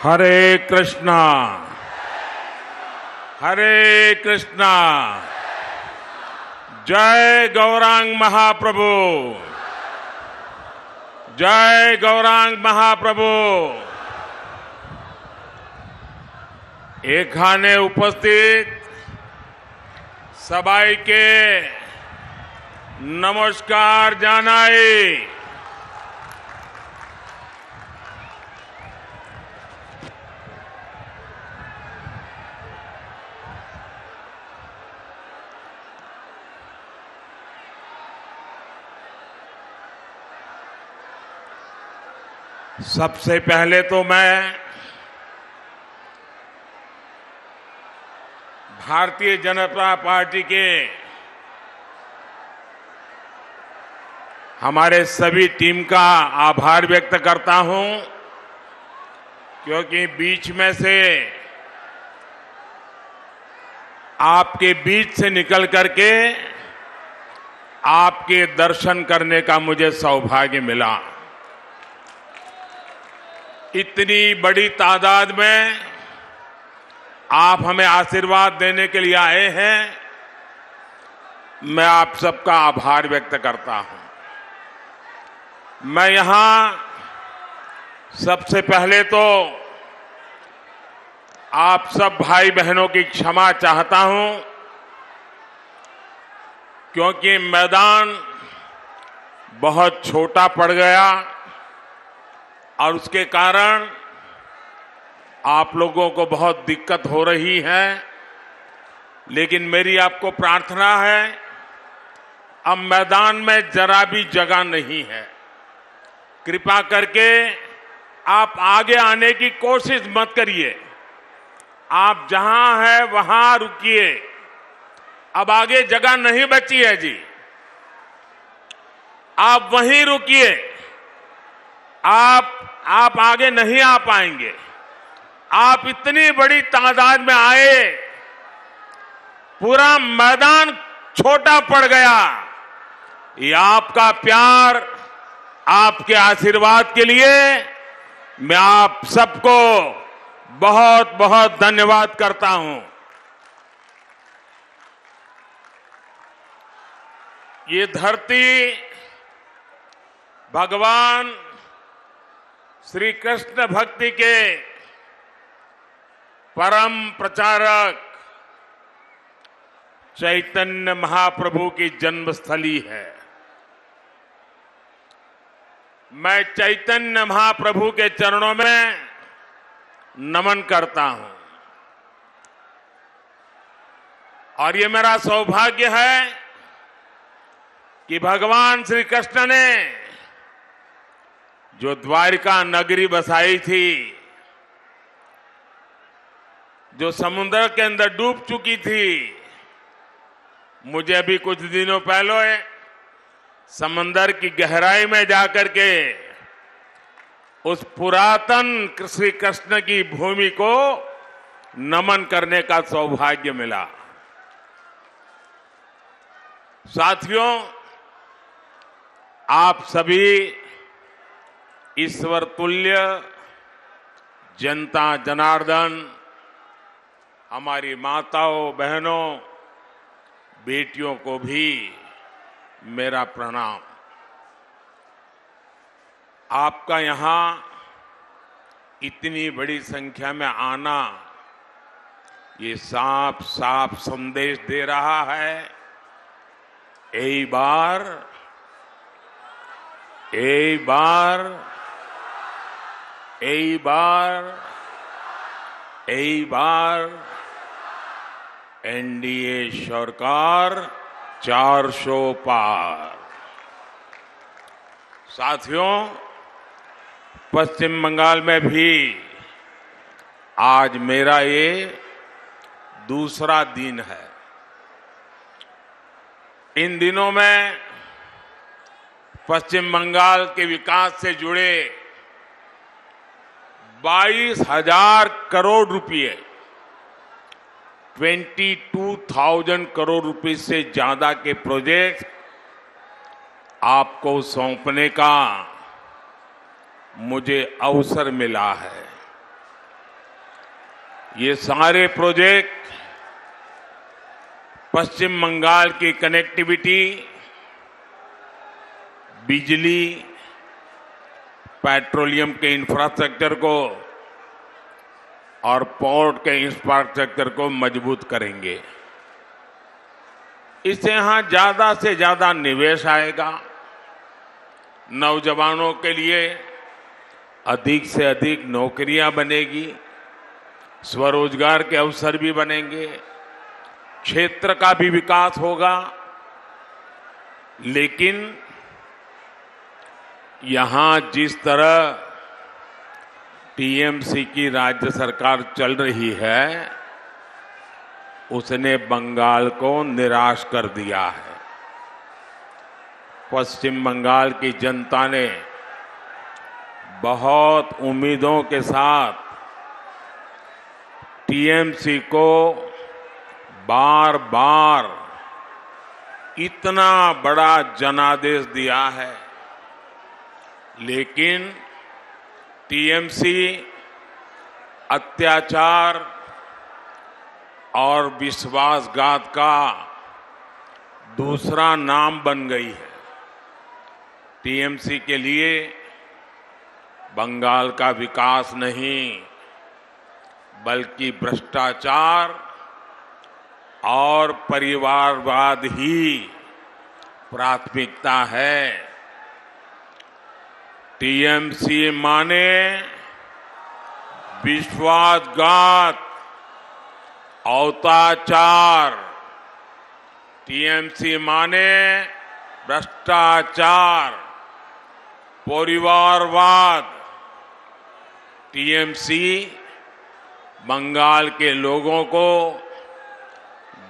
हरे कृष्णा हरे कृष्णा। जय गौरांग महाप्रभु, जय गौरांग महाप्रभु। एखाने उपस्थित सबाई के नमस्कार जानाई। सबसे पहले तो मैं भारतीय जनता पार्टी के हमारे सभी टीम का आभार व्यक्त करता हूं, क्योंकि बीच में से आपके बीच से निकल करके आपके दर्शन करने का मुझे सौभाग्य मिला। इतनी बड़ी तादाद में आप हमें आशीर्वाद देने के लिए आए हैं, मैं आप सबका आभार व्यक्त करता हूं। मैं यहां सबसे पहले तो आप सब भाई बहनों की क्षमा चाहता हूं, क्योंकि मैदान बहुत छोटा पड़ गया और उसके कारण आप लोगों को बहुत दिक्कत हो रही है। लेकिन मेरी आपको प्रार्थना है, अब मैदान में जरा भी जगह नहीं है, कृपा करके आप आगे आने की कोशिश मत करिए। आप जहां हैं वहां रुकिए, अब आगे जगह नहीं बची है जी, आप वहीं रुकिए। आप आगे नहीं आ पाएंगे। आप इतनी बड़ी तादाद में आए, पूरा मैदान छोटा पड़ गया। ये आपका प्यार, आपके आशीर्वाद के लिए मैं आप सबको बहुत बहुत धन्यवाद करता हूं। ये धरती भगवान श्री कृष्ण भक्ति के परम प्रचारक चैतन्य महाप्रभु की जन्मस्थली है। मैं चैतन्य महाप्रभु के चरणों में नमन करता हूं और ये मेरा सौभाग्य है कि भगवान श्री कृष्ण ने जो द्वारिका नगरी बसाई थी, जो समुद्र के अंदर डूब चुकी थी, मुझे अभी कुछ दिनों पहले समंदर की गहराई में जाकर के उस पुरातन श्री कृष्ण की भूमि को नमन करने का सौभाग्य मिला। साथियों, आप सभी ईश्वर तुल्य जनता जनार्दन, हमारी माताओं बहनों बेटियों को भी मेरा प्रणाम। आपका यहां इतनी बड़ी संख्या में आना ये साफ साफ संदेश दे रहा है, एक बार एनडीए सरकार 400 पार। साथियों, पश्चिम बंगाल में भी आज मेरा ये दूसरा दिन है। इन दिनों में पश्चिम बंगाल के विकास से जुड़े 22,000 करोड़ रुपए, 22,000 करोड़ रुपए से ज्यादा के प्रोजेक्ट आपको सौंपने का मुझे अवसर मिला है। ये सारे प्रोजेक्ट पश्चिम बंगाल की कनेक्टिविटी, बिजली, पेट्रोलियम के इंफ्रास्ट्रक्चर को और पोर्ट के इंफ्रास्ट्रक्चर को मजबूत करेंगे। इससे यहां ज्यादा से ज्यादा निवेश आएगा, नौजवानों के लिए अधिक से अधिक नौकरियां बनेगी, स्वरोजगार के अवसर भी बनेंगे, क्षेत्र का भी विकास होगा। लेकिन यहां जिस तरह टीएमसी की राज्य सरकार चल रही है, उसने बंगाल को निराश कर दिया है। पश्चिम बंगाल की जनता ने बहुत उम्मीदों के साथ टीएमसी को बार बार इतना बड़ा जनादेश दिया है, लेकिन टीएमसी अत्याचार और विश्वासघात का दूसरा नाम बन गई है। टीएमसी के लिए बंगाल का विकास नहीं, बल्कि भ्रष्टाचार और परिवारवाद ही प्राथमिकता है। टीएमसी माने विश्वासघात, अत्याचार, टीएमसी माने भ्रष्टाचार, परिवारवाद। टीएमसी बंगाल के लोगों को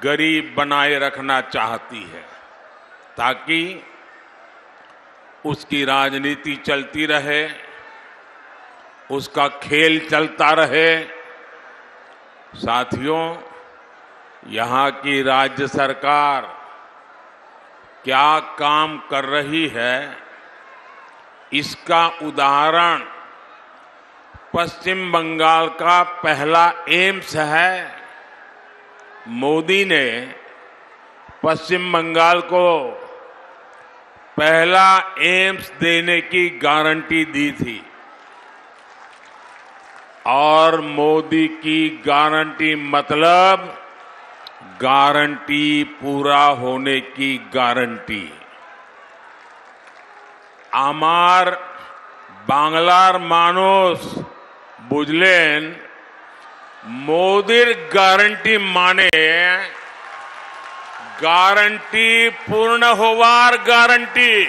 गरीब बनाए रखना चाहती है, ताकि उसकी राजनीति चलती रहे, उसका खेल चलता रहे। साथियों, यहां की राज्य सरकार क्या काम कर रही है, इसका उदाहरण पश्चिम बंगाल का पहला एम्स है। मोदी ने पश्चिम बंगाल को पहला एम्स देने की गारंटी दी थी, और मोदी की गारंटी मतलब गारंटी पूरा होने की गारंटी। आमार बांग्लार मानुष बुझलेन मोदीर गारंटी माने गारंटी पूर्ण होवार गारंटी।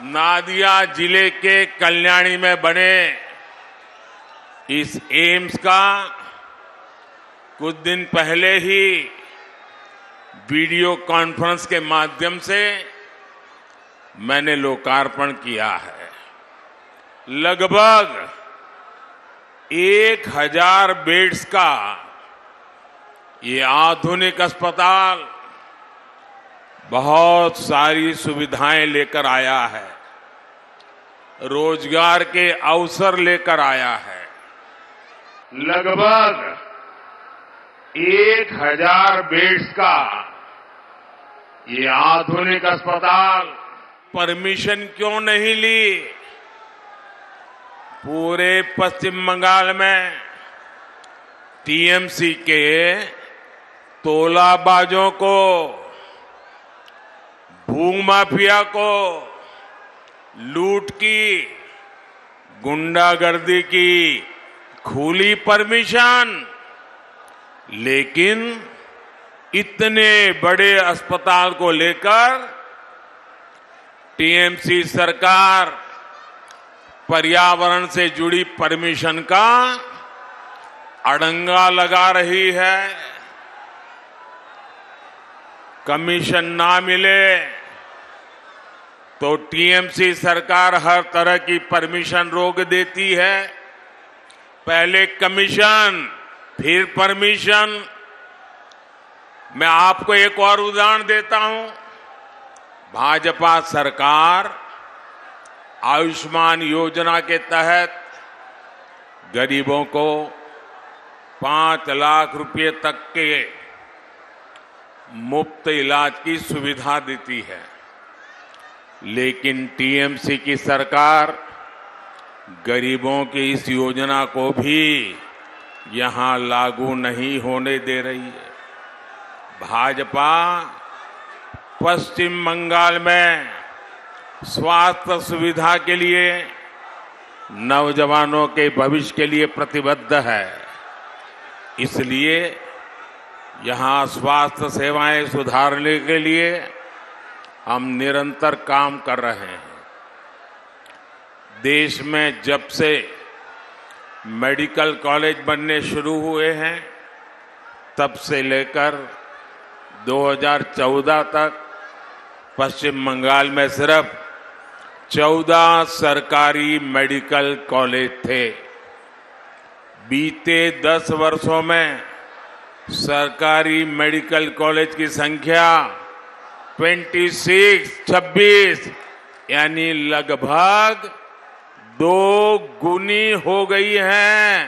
नादिया जिले के कल्याणी में बने इस एम्स का कुछ दिन पहले ही वीडियो कॉन्फ्रेंस के माध्यम से मैंने लोकार्पण किया है। लगभग 1000 बेड्स का ये आधुनिक अस्पताल बहुत सारी सुविधाएं लेकर आया है, रोजगार के अवसर लेकर आया है। लगभग 1000 बेड्स का ये आधुनिक अस्पताल। परमिशन क्यों नहीं ली? पूरे पश्चिम बंगाल में टीएमसी के तोलाबाजों को, भूमाफिया को, लूट की, गुंडागर्दी की खुली परमिशन। लेकिन इतने बड़े अस्पताल को लेकर टीएमसी सरकार पर्यावरण से जुड़ी परमिशन का अड़ंगा लगा रही है। कमीशन ना मिले तो टीएमसी सरकार हर तरह की परमिशन रोक देती है। पहले कमीशन, फिर परमिशन। मैं आपको एक और उदाहरण देता हूं। भाजपा सरकार आयुष्मान योजना के तहत गरीबों को 5 लाख रुपए तक के मुफ्त इलाज की सुविधा देती है। लेकिन टीएमसी की सरकार गरीबों की इस योजना को भी यहां लागू नहीं होने दे रही है। भाजपा पश्चिम बंगाल में स्वास्थ्य सुविधा के लिए, नौजवानों के भविष्य के लिए प्रतिबद्ध है। इसलिए यहां स्वास्थ्य सेवाएं सुधारने के लिए हम निरंतर काम कर रहे हैं। देश में जब से मेडिकल कॉलेज बनने शुरू हुए हैं, तब से लेकर 2014 तक पश्चिम बंगाल में सिर्फ 14 सरकारी मेडिकल कॉलेज थे। बीते 10 वर्षों में सरकारी मेडिकल कॉलेज की संख्या 26 यानी लगभग 2 गुनी हो गई है।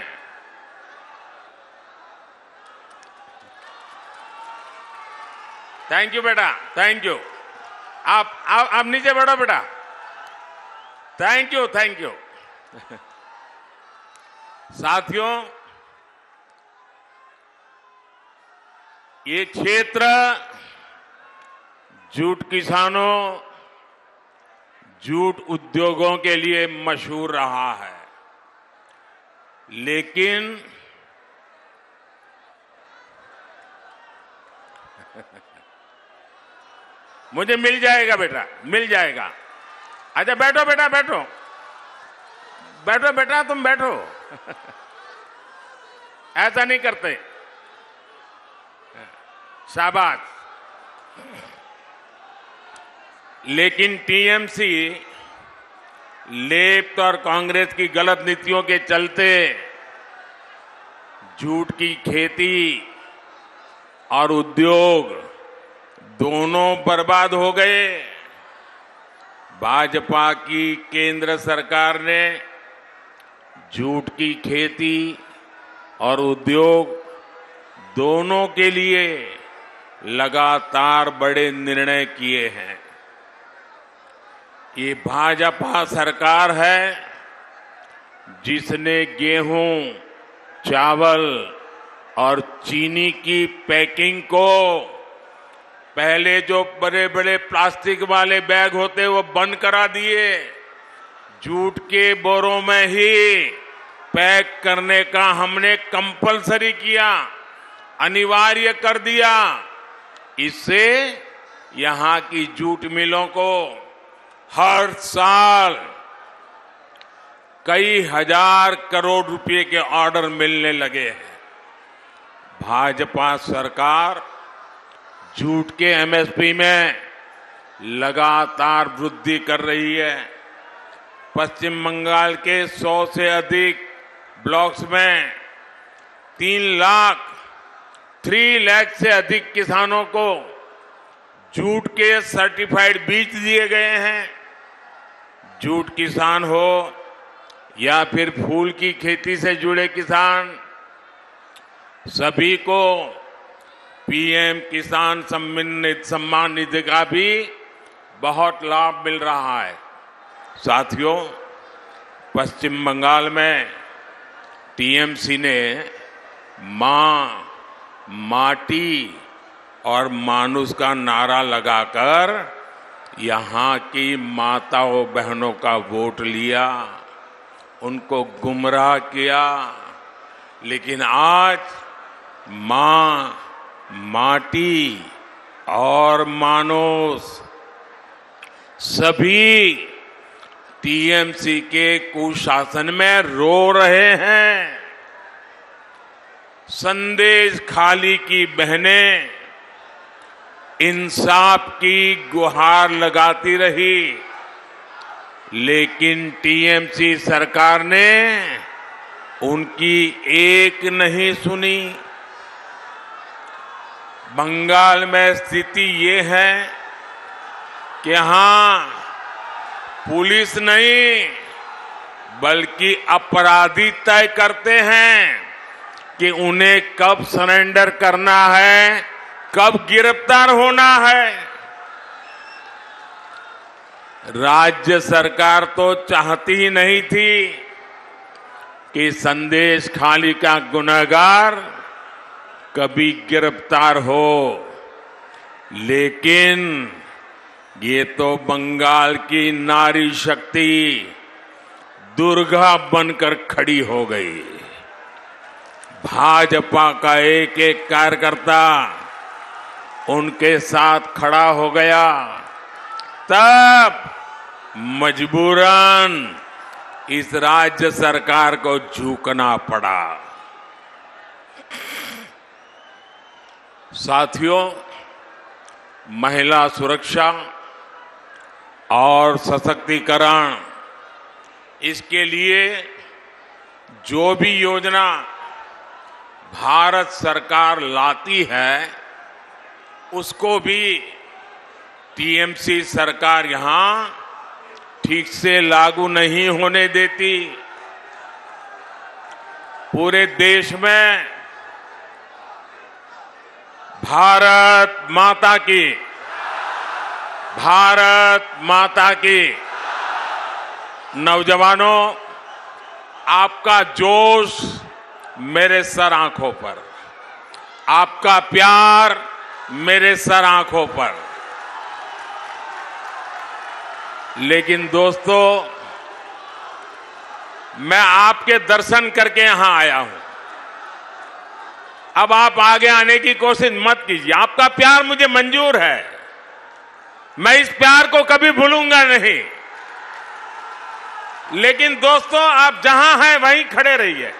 थैंक यू बेटा, थैंक यू। आप नीचे बैठो बेटा। Thank you, thank you. साथियों, ये क्षेत्र जूट किसानों, जूट उद्योगों के लिए मशहूर रहा है। लेकिन मुझे मिल जाएगा बेटा, मिल जाएगा। अच्छा बैठो बेटा, बैठो बैठो बेटा, तुम बैठो। ऐसा नहीं करते। शाबाश। लेकिन टीएमसी लेफ्ट और कांग्रेस की गलत नीतियों के चलते जूट की खेती और उद्योग दोनों बर्बाद हो गए। भाजपा की केंद्र सरकार ने जूट की खेती और उद्योग दोनों के लिए लगातार बड़े निर्णय किए हैं। ये भाजपा सरकार है जिसने गेहूं, चावल और चीनी की पैकिंग को, पहले जो बड़े बड़े प्लास्टिक वाले बैग होते वो बंद करा दिए, जूट के बोरों में ही पैक करने का हमने कंपलसरी किया, अनिवार्य कर दिया। इससे यहां की जूट मिलों को हर साल कई हजार करोड़ रुपए के ऑर्डर मिलने लगे हैं। भाजपा सरकार जूट के एमएसपी में लगातार वृद्धि कर रही है। पश्चिम बंगाल के 100 से अधिक ब्लॉक्स में 3 लाख से अधिक किसानों को जूट के सर्टिफाइड बीज दिए गए हैं। जूट किसान हो या फिर फूल की खेती से जुड़े किसान, सभी को पीएम किसान सम्मान निधि का भी बहुत लाभ मिल रहा है। साथियों, पश्चिम बंगाल में टीएमसी ने मां, माटी और मानुष का नारा लगाकर यहां की माताओं बहनों का वोट लिया, उनको गुमराह किया। लेकिन आज मां, माटी और मानुष सभी टीएमसी के कुशासन में रो रहे हैं। संदेश खाली की बहनें इंसाफ की गुहार लगाती रही, लेकिन टीएमसी सरकार ने उनकी एक नहीं सुनी। बंगाल में स्थिति ये है कि यहां पुलिस नहीं बल्कि अपराधी तय करते हैं कि उन्हें कब सरेंडर करना है, कब गिरफ्तार होना है। राज्य सरकार तो चाहती ही नहीं थी कि संदेश खाली का गुनहगार कभी गिरफ्तार हो, लेकिन ये तो बंगाल की नारी शक्ति दुर्गा बनकर खड़ी हो गई। भाजपा का एक एक कार्यकर्ता उनके साथ खड़ा हो गया, तब मजबूरन इस राज्य सरकार को झुकना पड़ा। साथियों, महिला सुरक्षा और सशक्तिकरण, इसके लिए जो भी योजना भारत सरकार लाती है उसको भी टीएमसी सरकार यहां ठीक से लागू नहीं होने देती। पूरे देश में भारत माता की नौजवानों, आपका जोश मेरे सर आंखों पर, आपका प्यार मेरे सर आंखों पर। लेकिन दोस्तों, मैं आपके दर्शन करके यहां आया हूं। अब आप आगे आने की कोशिश मत कीजिए। आपका प्यार मुझे मंजूर है, मैं इस प्यार को कभी भूलूंगा नहीं। लेकिन दोस्तों, आप जहां हैं वहीं खड़े रहिए।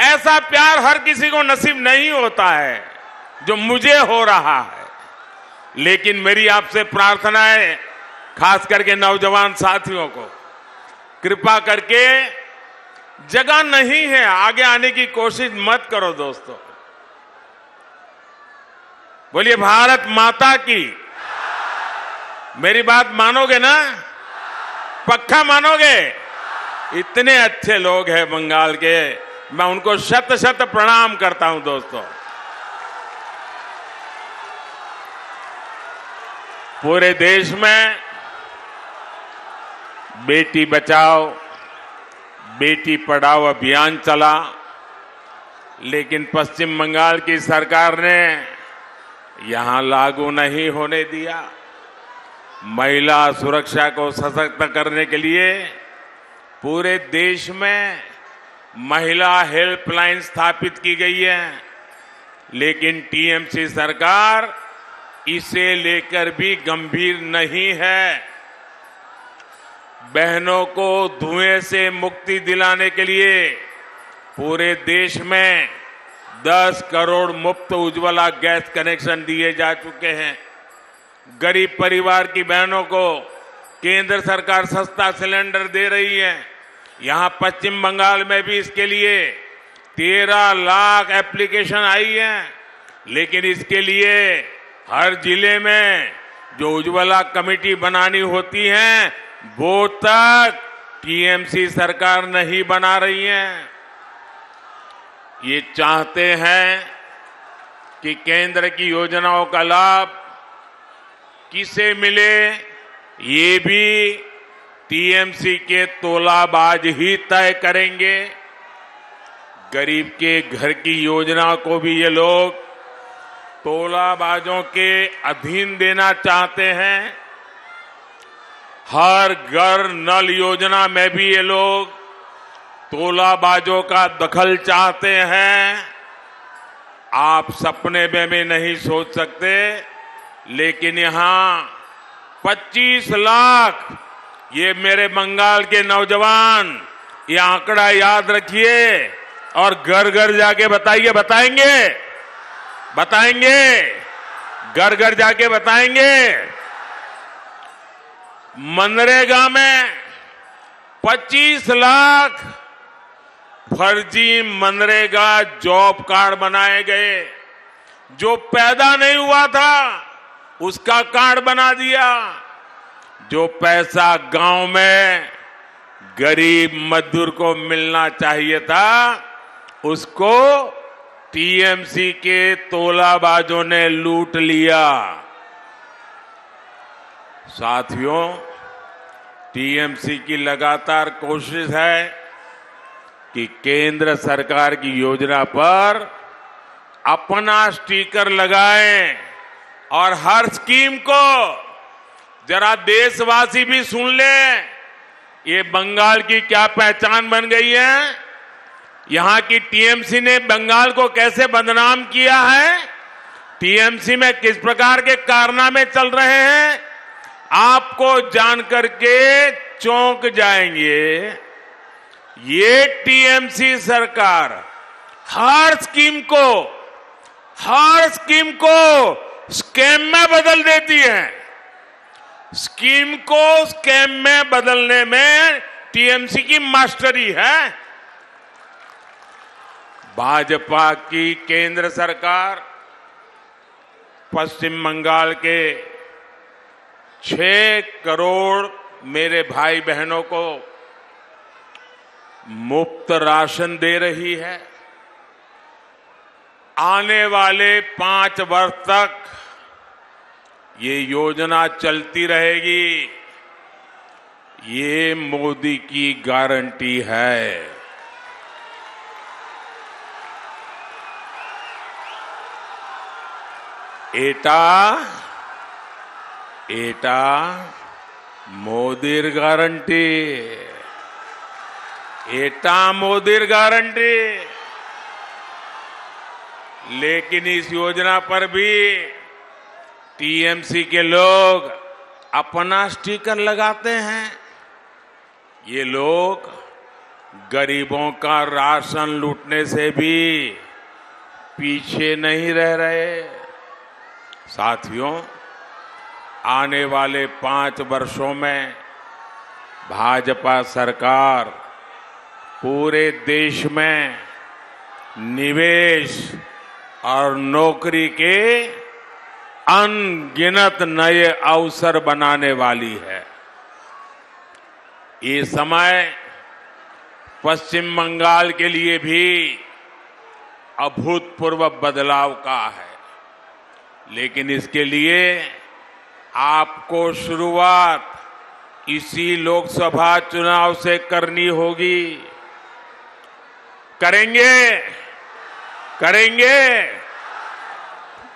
ऐसा प्यार हर किसी को नसीब नहीं होता है जो मुझे हो रहा है। लेकिन मेरी आपसे प्रार्थना है, खास करके नौजवान साथियों को, कृपा करके जगह नहीं है, आगे आने की कोशिश मत करो दोस्तों। बोलिए भारत माता की। मेरी बात मानोगे ना? पक्का मानोगे? इतने अच्छे लोग हैं बंगाल के, मैं उनको शत शत प्रणाम करता हूं दोस्तों। पूरे देश में बेटी बचाओ बेटी पढ़ाओ अभियान चला, लेकिन पश्चिम बंगाल की सरकार ने यहां लागू नहीं होने दिया। महिला सुरक्षा को सशक्त करने के लिए पूरे देश में महिला हेल्पलाइन स्थापित की गई है, लेकिन टीएमसी सरकार इसे लेकर भी गंभीर नहीं है। बहनों को धुएं से मुक्ति दिलाने के लिए पूरे देश में 10 करोड़ मुफ्त उज्ज्वला गैस कनेक्शन दिए जा चुके हैं। गरीब परिवार की बहनों को केंद्र सरकार सस्ता सिलेंडर दे रही है। यहां पश्चिम बंगाल में भी इसके लिए 13 लाख एप्लीकेशन आई है, लेकिन इसके लिए हर जिले में जो उज्ज्वला कमेटी बनानी होती है वो तक टीएमसी सरकार नहीं बना रही है। ये चाहते हैं कि केंद्र की योजनाओं का लाभ किसे मिले, ये भी टीएमसी के तोलाबाज ही तय करेंगे। गरीब के घर की योजना को भी ये लोग तोलाबाजों के अधीन देना चाहते हैं। हर घर नल योजना में भी ये लोग तोलाबाजों का दखल चाहते हैं। आप सपने में भी नहीं सोच सकते, लेकिन यहां 25 लाख, ये मेरे बंगाल के नौजवान, ये आंकड़ा याद रखिए और घर घर जाके बताएंगे, घर घर जाके बताएंगे। मनरेगा में 25 लाख फर्जी मनरेगा जॉब कार्ड बनाए गए। जो पैदा नहीं हुआ था उसका कार्ड बना दिया। जो पैसा गांव में गरीब मजदूर को मिलना चाहिए था, उसको टीएमसी के तोलाबाजों ने लूट लिया। साथियों, टीएमसी की लगातार कोशिश है कि केंद्र सरकार की योजना पर अपना स्टिकर लगाएं और हर स्कीम को जरा देशवासी भी सुन लें। ये बंगाल की क्या पहचान बन गई है? यहां की टीएमसी ने बंगाल को कैसे बदनाम किया है? टीएमसी में किस प्रकार के कारनामे चल रहे हैं, आपको जानकर के चौंक जाएंगे। ये टीएमसी सरकार हर स्कीम को स्कैम में बदल देती है। स्कीम को स्कैम में बदलने में टीएमसी की मास्टरी है। भाजपा की केंद्र सरकार पश्चिम बंगाल के 6 करोड़ मेरे भाई बहनों को मुफ्त राशन दे रही है। आने वाले 5 वर्ष तक ये योजना चलती रहेगी। ये मोदी की गारंटी है। एटा मोदीर गारंटी, एटा मोदीर गारंटी। लेकिन इस योजना पर भी टीएमसी के लोग अपना स्टिकर लगाते हैं। ये लोग गरीबों का राशन लूटने से भी पीछे नहीं रह रहे। साथियों, आने वाले 5 वर्षों में भाजपा सरकार पूरे देश में निवेश और नौकरी के अनगिनत नए अवसर बनाने वाली है। ये समय पश्चिम बंगाल के लिए भी अभूतपूर्व बदलाव का है, लेकिन इसके लिए आपको शुरुआत इसी लोकसभा चुनाव से करनी होगी। करेंगे, करेंगे,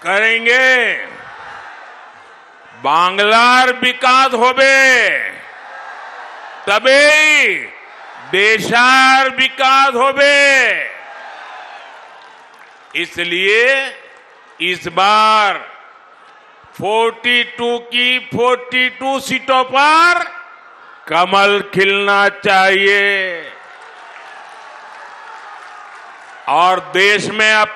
करेंगे। बांग्लार विकास होबे तबे देशार विकास होबे। इसलिए इस बार 42 की 42 सीटों पर कमल खिलना चाहिए और देश में अब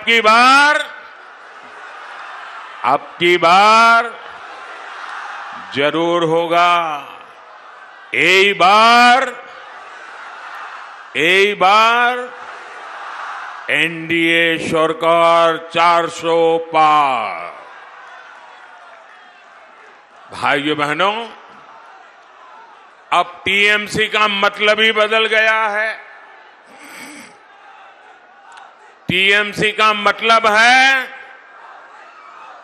की बार जरूर होगा। एक बार एनडीए सरकार 400 पार। भाइयों बहनों, अब टीएमसी का मतलब ही बदल गया है। टीएमसी का मतलब है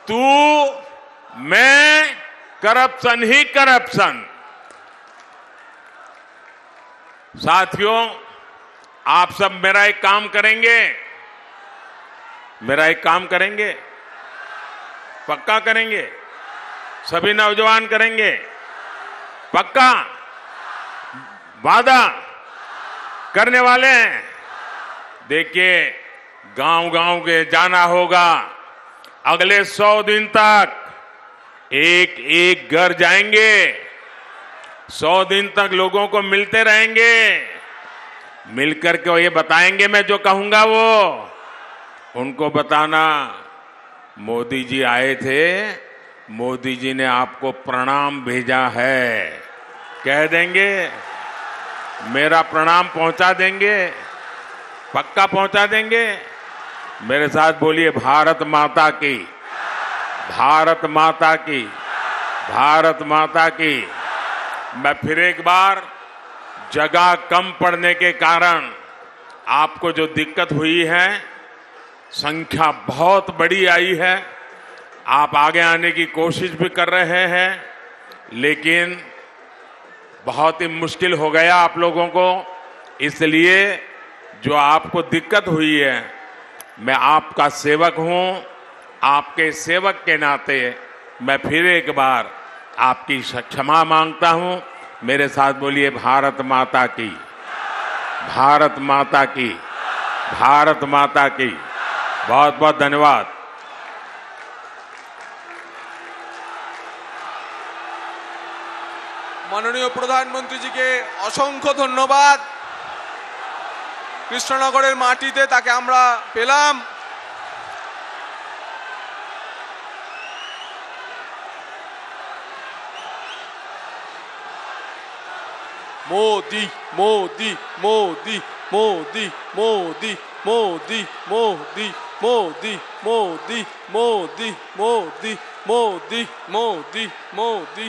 तू, मैं, करप्शन ही करप्शन। साथियों, आप सब मेरा एक काम करेंगे, पक्का करेंगे, सभी नौजवान करेंगे, पक्का वादा करने वाले हैं। देखिए, गांव-गांव के जाना होगा। अगले 100 दिन तक एक घर जाएंगे, 100 दिन तक लोगों को मिलते रहेंगे, मिलकर के ये बताएंगे। मैं जो कहूंगा वो उनको बताना, मोदी जी आए थे, मोदी जी ने आपको प्रणाम भेजा है, कह देंगे। मेरा प्रणाम पहुंचा देंगे, पक्का पहुंचा देंगे। मेरे साथ बोलिए, भारत माता की, भारत माता की, भारत माता की। मैं फिर एक बार जगह कम पड़ने के कारण आपको जो दिक्कत हुई है, संख्या बहुत बड़ी आई है, आप आगे आने की कोशिश भी कर रहे हैं, लेकिन बहुत ही मुश्किल हो गया आप लोगों को। इसलिए जो आपको दिक्कत हुई है, मैं आपका सेवक हूं, आपके सेवक के नाते मैं फिर एक बार आपकी क्षमा मांगता हूं। मेरे साथ बोलिए भारत माता की, भारत माता की, भारत माता की। बहुत बहुत धन्यवाद। माननीय प्रधानमंत्री जी के असंख्य धन्यवाद। কৃষ্ণনগরের মাটিতে তাকে আমরা পেলাম। मोदी मोदी मोदी मोदी मोदी मोदी मोदी मोदी मोदी मोदी मोदी मोदी मोदी मोदी।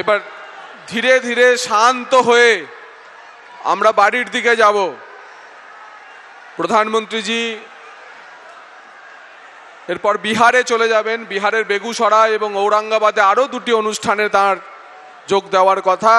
এবার ধীরে ধীরে শান্ত হয়ে আমরা বাড়ির দিকে যাব। প্রধানমন্ত্রীজি এরপর বিহারে চলে যাবেন। বিহারের বেগুসরাই এবং ঔরঙ্গাবাদে আরো দুটি অনুষ্ঠানে তার যোগ দেওয়ার কথা।